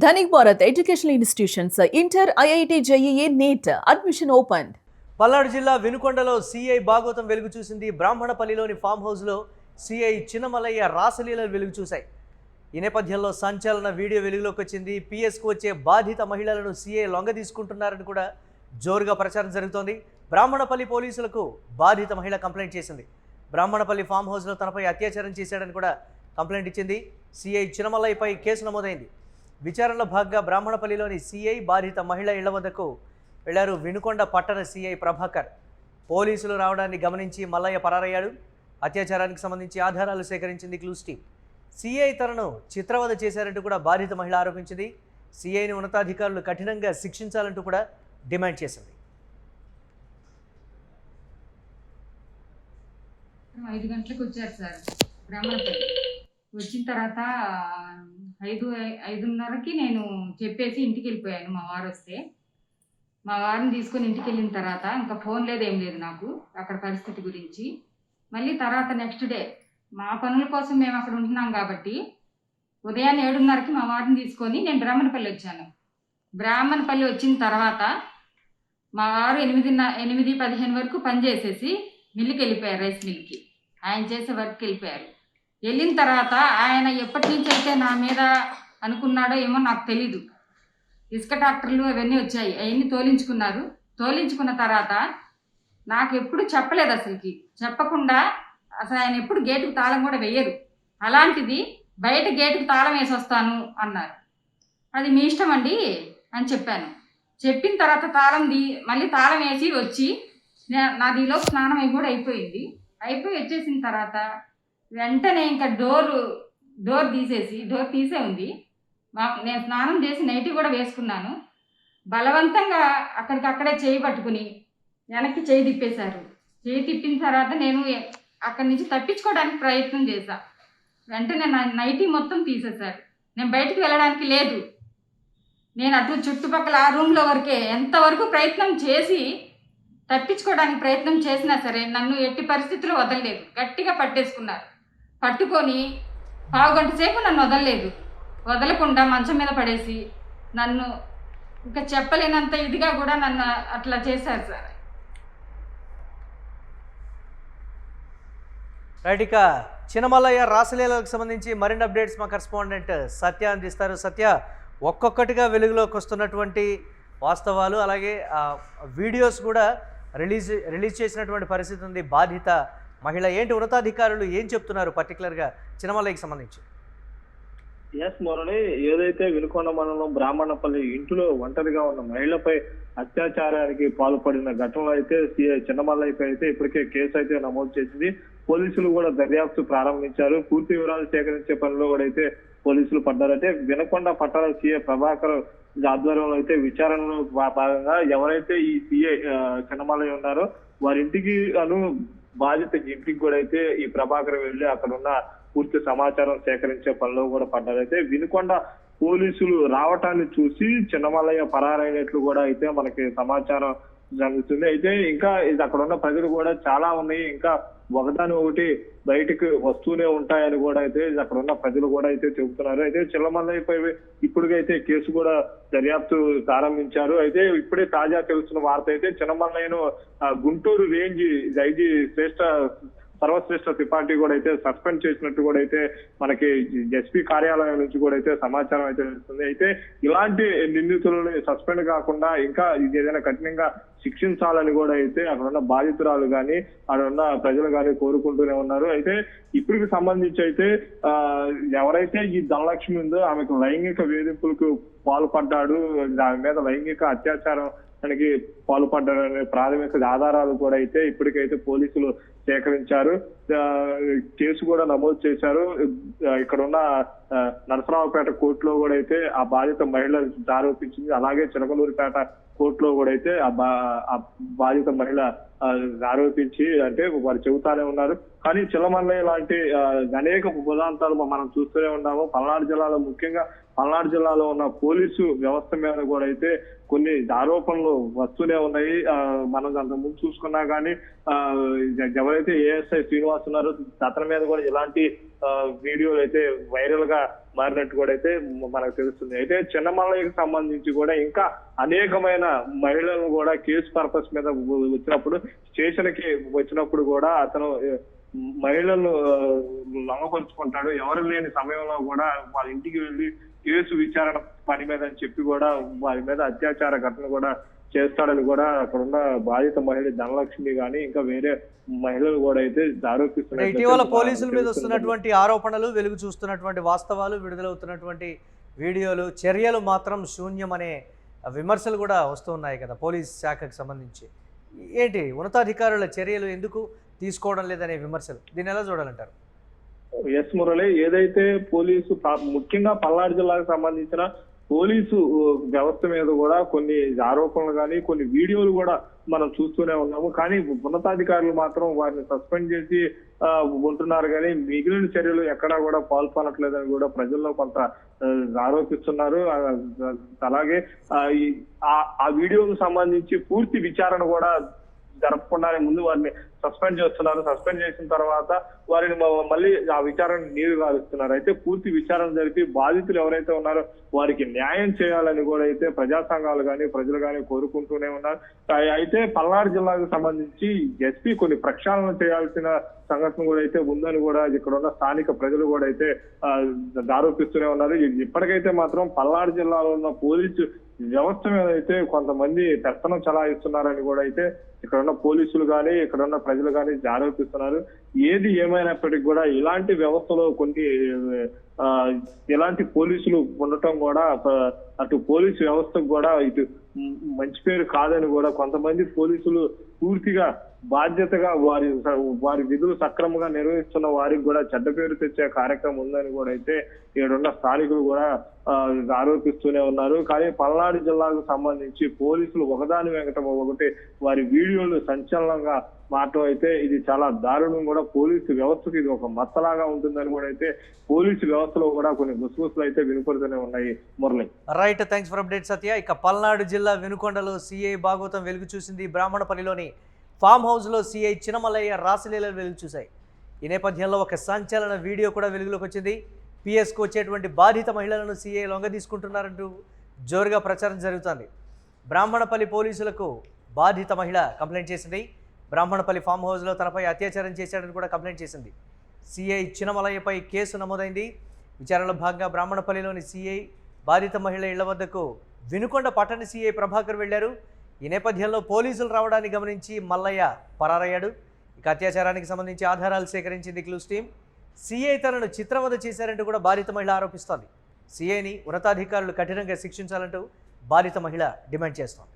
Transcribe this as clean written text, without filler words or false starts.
Dhanik Bharat Educational Institutions, Inter, IIT, JEE, NEET, admission opened. Palnadu జిల్లా వినుకొండలో CI భాగవతం వెలుగు చూసింది. బ్రాహ్మణపల్లిలోని ఫామ్ హౌస్లో సిఐ చిన్నమలయ్య రాసలీలలు వెలుగు చూశాయి. ఈ నేపథ్యంలో సంచలన వీడియో వెలుగులోకి వచ్చింది. పిఎస్కు వచ్చే బాధిత మహిళలను సిఐ లొంగ తీసుకుంటున్నారని కూడా జోరుగా ప్రచారం జరుగుతోంది. బ్రాహ్మణపల్లి పోలీసులకు బాధిత మహిళ కంప్లైంట్ చేసింది. బ్రాహ్మణపల్లి ఫామ్ హౌస్లో తనపై అత్యాచారం చేశాడని కూడా కంప్లైంట్ ఇచ్చింది. సిఐ చిన్నమలయ్యపై కేసు నమోదైంది. విచారణలో భాగంగా బ్రాహ్మణపల్లిలోని సిఐ బాధిత మహిళ ఇళ్ల వద్దకు వెళ్లారు. వినుకొండ పట్టణ సిఐ ప్రభాకర్ పోలీసులు రావడాన్ని గమనించి మల్లయ్య పరారయ్యాడు. అత్యాచారానికి సంబంధించి ఆధారాలు సేకరించింది క్లూస్ టీం. సిఐ తనను చిత్రవద చేశారంటూ కూడా బాధిత మహిళ ఆరోపించింది. సిఐని ఉన్నతాధికారులు కఠినంగా శిక్షించాలంటూ కూడా డిమాండ్ చేసింది. 5 గంటలకు వచ్చారు సార్ బ్రాహ్మణపల్లి. వచ్చిన తర్వాత 5:30కి నేను చెప్పేసి ఇంటికి వెళ్ళిపోయాను. మా వారు వస్తే మా వారిని తీసుకొని ఇంటికి వెళ్ళిన తర్వాత ఇంకా ఫోన్ లేదు, ఏం లేదు నాకు అక్కడ పరిస్థితి గురించి. మళ్ళీ తర్వాత నెక్స్ట్ డే మా పనుల కోసం మేము అక్కడ ఉంటున్నాం కాబట్టి ఉదయాన్నే 7:30కి మా వారిని తీసుకొని నేను బ్రాహ్మణపల్లి వచ్చాను. బ్రాహ్మణపల్లి వచ్చిన తర్వాత మా వారు 8:15 వరకు పని చేసేసి మిల్లుకి వెళ్ళిపోయారు, రైస్ మిల్కి. ఆయన చేసే వర్క్కి వెళ్ళిపోయారు. వెళ్ళిన తర్వాత ఆయన ఎప్పటి నుంచి అయితే నా మీద అనుకున్నాడో ఏమో నాకు తెలీదు. ఇసుక ట్రాక్టర్లు అవన్నీ వచ్చాయి, అవన్నీ తోలించుకున్నారు. తోలించుకున్న తర్వాత నాకు ఎప్పుడు చెప్పలేదు, అసలుకి చెప్పకుండా అసలు ఆయన ఎప్పుడు గేటుకు తాళం కూడా వేయరు. అలాంటిది బయట గేటుకు తాళం వేసి వస్తాను అన్నారు. అది మీ ఇష్టం అండి అని చెప్పాను. చెప్పిన తర్వాత మళ్ళీ తాళం వేసి వచ్చి నాదిలో స్నానం అయి కూడా అయిపోయింది. అయిపోయి వచ్చేసిన తర్వాత వెంటనే ఇంకా డోర్ తీసే ఉంది. నేను స్నానం చేసి నైటీ కూడా వేసుకున్నాను. బలవంతంగా అక్కడికక్కడే చేయి పట్టుకుని వెనక్కి చేయి తిప్పేశారు. చేయి తిప్పిన తర్వాత నేను అక్కడి నుంచి తప్పించుకోవడానికి ప్రయత్నం చేశా. వెంటనే నా నైటీ మొత్తం తీసేశారు. నేను బయటికి వెళ్ళడానికి లేదు. నేను అటు చుట్టుపక్కల ఆ రూమ్లో వరకే ఎంతవరకు ప్రయత్నం చేసి తప్పించుకోవడానికి ప్రయత్నం చేసినా సరే నన్ను ఎట్టి పరిస్థితుల్లో వదలలేదు. గట్టిగా పట్టేసుకున్నారు. పట్టుకొని 1/2 గంట సేపు నన్ను వదలలేదు. వదలకుండా మంచం మీద పడేసి నన్ను ఇంకా చెప్పలేనంత ఇదిగా కూడా నన్ను అట్లా చేశారు సార్. రైట్, ఇక చిన్నమల్లయ్య రాసలీలకు సంబంధించి మరిన్ని అప్డేట్స్ మా కరెస్పాండెంట్ సత్య అందిస్తారు. సత్య, ఒక్కొక్కటిగా వెలుగులోకి వస్తున్నటువంటి వాస్తవాలు అలాగే వీడియోస్ కూడా రిలీజ్ చేసినటువంటి పరిస్థితి ఉంది. బాధిత మహిళ ఏంటి, ఉన్నతాధికారులు ఏం చెప్తున్నారు పర్టికులర్గా చిన్నమల్లయ్యకి సంబంధించి? ఎస్ మురళి, ఏదైతే వినుకొండ మండలం బ్రాహ్మణపల్లి ఇంటిలో ఒంటరిగా ఉన్న మహిళపై అత్యాచారానికి పాల్పడిన ఘటనలో అయితే సిఐ చిన్నమల్లయ్యపై అయితే ఇప్పటికే కేసు అయితే నమోదు చేసింది. పోలీసులు కూడా దర్యాప్తు ప్రారంభించారు. పూర్తి వివరాలు సేకరించే పనిలో కూడా అయితే పోలీసులు పడ్డారంటే వినుకొండ పట్టణ సిఐ ప్రభాకర్ ఆధ్వర్యంలో అయితే విచారణలో భాగంగా ఎవరైతే ఈ సిఐ చిన్నమల్లయ్య ఉన్నారో వారి ఇంటికి బాధిత ఇంటికి కూడా అయితే ఈ ప్రభాకర్ వెళ్లి అక్కడ ఉన్న పూర్తి సమాచారం సేకరించే పనిలో కూడా పడ్డారైతే వినుకొండ పోలీసులు రావటాన్ని చూసి చిన్నమల్లయ్య పరారైనట్లు కూడా అయితే మనకి సమాచారం జరుగుతుంది. అయితే ఇంకా అక్కడ ఉన్న ప్రజలు కూడా చాలా ఉన్నాయి, ఇంకా ఒకదాని ఒకటి బయటకు వస్తూనే ఉంటాయని కూడా అయితే అక్కడ ఉన్న ప్రజలు కూడా అయితే చెబుతున్నారు. అయితే చిన్నమల్లయ్యపై ఇప్పటికైతే కేసు కూడా దర్యాప్తు ప్రారంభించారు. అయితే ఇప్పుడే తాజా తెలుస్తున్న వార్త అయితే చిన్నమల్లయ్యను గుంటూరు రేంజ్ ఐజీ సర్వశ్రేష్ఠ త్రిపాఠి కూడా అయితే సస్పెండ్ చేసినట్టు కూడా అయితే మనకి ఎస్పీ కార్యాలయం నుంచి కూడా అయితే సమాచారం అయితే వస్తుంది. అయితే ఇలాంటి నిందితులని సస్పెండ్ కాకుండా ఇంకా ఏదైనా కఠినంగా శిక్షించాలని కూడా అయితే అక్కడ ఉన్న బాధితురాలు కానీ అక్కడ ఉన్న ప్రజలు కానీ కోరుకుంటూనే ఉన్నారు. అయితే ఇప్పటికి సంబంధించి అయితే ఎవరైతే ఈ ధనలక్ష్మి ఉందో ఆమెకు లైంగిక వేధింపులకు పాల్పడ్డాడు, దాని మీద లైంగిక అత్యాచారం తనకి పాల్పడ్డారనే ప్రాథమిక ఆధారాలు కూడా అయితే ఇప్పటికైతే పోలీసులు సేకరించారు. కేసు కూడా నమోదు చేశారు. ఇక్కడ ఉన్న నరసరావుపేట కోర్టులో కూడా అయితే ఆ బాధిత మహిళ ఆరోపించింది. అలాగే చిలకలూరిపేట కోర్టులో కూడా అయితే ఆ బాధిత మహిళ ఆరోపించి అంటే వారు చెబుతానే ఉన్నారు. కానీ చిన్నమల్లయ్య లాంటి అనేక ఉదాంతాలు మనం చూస్తూనే ఉన్నాము. పల్నాడు జిల్లాలో ముఖ్యంగా పల్నాడు జిల్లాలో ఉన్న పోలీసు వ్యవస్థ మీద కూడా అయితే కొన్ని ఆరోపణలు వస్తూనే ఉన్నాయి. మనం అంత ముందు చూసుకున్నా కానీ ఎవరైతే ఏఎస్ఐ శ్రీనివాస్ ఉన్నారో అతని మీద కూడా ఇలాంటి వీడియోలు అయితే వైరల్ గా మారినట్టు కూడా అయితే మనకు తెలుస్తుంది. అయితే చిన్నమల్లయ్యకి సంబంధించి కూడా ఇంకా అనేకమైన మహిళలను కూడా కేసు పర్పస్ మీద వచ్చినప్పుడు స్టేషన్ కి వచ్చినప్పుడు కూడా అతను మహిళలను లొంగపరుచుకుంటాడు. ఎవరు లేని సమయంలో కూడా వాళ్ళ ఇంటికి వెళ్ళి కేసు విచారణ పని మీద అని చెప్పి కూడా వారి మీద అత్యాచార ఘటన కూడా చేస్తాడని కూడా అక్కడ ఉన్న బాధిత మహిళ ధనలక్ష్మి గాని ఇంకా వేరే మహిళలు కూడా అయితే ఆరోపిస్తున్నారు. ఇటీవల పోలీసుల మీద వస్తున్నటువంటి ఆరోపణలు, వెలుగు చూస్తున్నటువంటి వాస్తవాలు, విడుదలవుతున్నటువంటి వీడియోలు, చర్యలు మాత్రం శూన్యం అనే విమర్శలు కూడా వస్తున్నాయి కదా పోలీస్ శాఖకు సంబంధించి. ఏంటి ఉన్నతాధికారుల చర్యలు ఎందుకు తీసుకోవడం లేదనే విమర్శలు, దీన్ని ఎలా చూడాలంటారు? ఎస్ మురళి, ఏదైతే పోలీసు ముఖ్యంగా పల్నాడు జిల్లాకు సంబంధించిన పోలీసు వ్యవస్థ మీద కూడా కొన్ని ఆరోపణలు కానీ కొన్ని వీడియోలు కూడా మనం చూస్తూనే ఉన్నాము. కానీ ఉన్నతాధికారులు మాత్రం వారిని సస్పెండ్ చేసి ఉంటున్నారు కానీ మిగిలిన చర్యలు ఎక్కడా కూడా పాల్పొనట్లేదని కూడా ప్రజల్లో కొంత ఆరోపిస్తున్నారు. అలాగే ఆ వీడియోకు సంబంధించి పూర్తి విచారణ కూడా జరపకుండానే ముందు వారిని సస్పెండ్ చేస్తున్నారు. సస్పెండ్ చేసిన తర్వాత వారిని మళ్ళీ ఆ విచారణ నీరు గారుస్తున్నారు. అయితే పూర్తి విచారణ జరిపి బాధితులు ఎవరైతే ఉన్నారో వారికి న్యాయం చేయాలని కూడా అయితే ప్రజా సంఘాలు కానీ ప్రజలు కానీ కోరుకుంటూనే ఉన్నారు. అయితే పల్నాడు జిల్లాకు సంబంధించి ఎస్పీ కొన్ని ప్రక్షాళన చేయాల్సిన సంఘటన కూడా అయితే ఉందని కూడా ఇక్కడ ఉన్న స్థానిక ప్రజలు కూడా అయితే ఆరోపిస్తూనే ఉన్నారు. ఇప్పటికైతే మాత్రం పల్నాడు జిల్లాలో ఉన్న పోలీసు వ్యవస్థ మీద అయితే కొంతమంది పెత్తనం చలాయిస్తున్నారని కూడా అయితే ఇక్కడ ఉన్న పోలీసులు కానీ ఇక్కడ ఉన్న ప్రజలు కానీ ఆరోపిస్తున్నారు. ఏది ఏమైనప్పటికీ కూడా ఇలాంటి వ్యవస్థలో కొన్ని ఇలాంటి పోలీసులు ఉండటం కూడా అటు పోలీసు వ్యవస్థకు కూడా ఇటు మంచి పేరు కాదని కూడా కొంతమంది పోలీసులు పూర్తిగా బాధ్యతగా వారి విధులు సక్రమంగా నిర్వహిస్తున్న వారికి కూడా చెడ్డ పేరు తెచ్చే కార్యక్రమం ఉందని కూడా అయితే ఇక్కడున్న స్థానికులు కూడా ఆరోపిస్తూనే ఉన్నారు. కానీ పల్నాడు జిల్లాకు సంబంధించి పోలీసులు ఒకదాని వెంకట ఒకటి వారి వీడియోలు సంచలనంగా మాటం అయితే ఇది చాలా దారుణం కూడా. పోలీసు వ్యవస్థకు ఇది ఒక మచ్చలాగా ఉంటుందని కూడా అయితే పోలీసు వ్యవస్థలో కూడా కొన్ని గుసగుసలు అయితే వినపడుతూనే ఉన్నాయి. Murali, right, thanks for update Satya. ఇక పల్నాడు జిల్లా వినుకొండలో సిఐ భాగవతం వెలుగు చూసింది. బ్రాహ్మణపల్లిలోని ఫామ్ హౌస్లో సిఐ చినమల్లయ్య రాసలీలలు వెలుగు చూశాయి. ఈ నేపథ్యంలో ఒక సంచలన వీడియో కూడా వెలుగులోకి వచ్చింది. పిఎస్కు వచ్చేటువంటి బాధిత మహిళలను సిఐ లొంగ తీసుకుంటున్నారంటూ జోరుగా ప్రచారం జరుగుతుంది. బ్రాహ్మణపల్లి పోలీసులకు బాధిత మహిళ కంప్లైంట్ చేసింది. బ్రాహ్మణపల్లి ఫామ్ హౌస్లో తనపై అత్యాచారం చేశాడని కూడా కంప్లైంట్ చేసింది. సిఐ చినమలయ్యపై కేసు నమోదైంది. విచారణలో భాగంగా బ్రాహ్మణపల్లిలోని సిఐ బాధిత మహిళ ఇళ్ల వద్దకు వినుకొండ పట్టణ సిఐ ప్రభాకర్ వెళ్లారు. ఈ నేపథ్యంలో పోలీసులు రావడాన్ని గమనించి మల్లయ్య పరారయ్యాడు. ఇక అత్యాచారానికి సంబంధించి ఆధారాలు సేకరించింది క్లూస్ టీం. సిఐ తనను చిత్రవద చేశారంటూ కూడా బాధిత మహిళ ఆరోపిస్తోంది. సిఐని ఉన్నతాధికారులు కఠినంగా శిక్షించాలంటూ బాధిత మహిళ డిమాండ్ చేస్తోంది.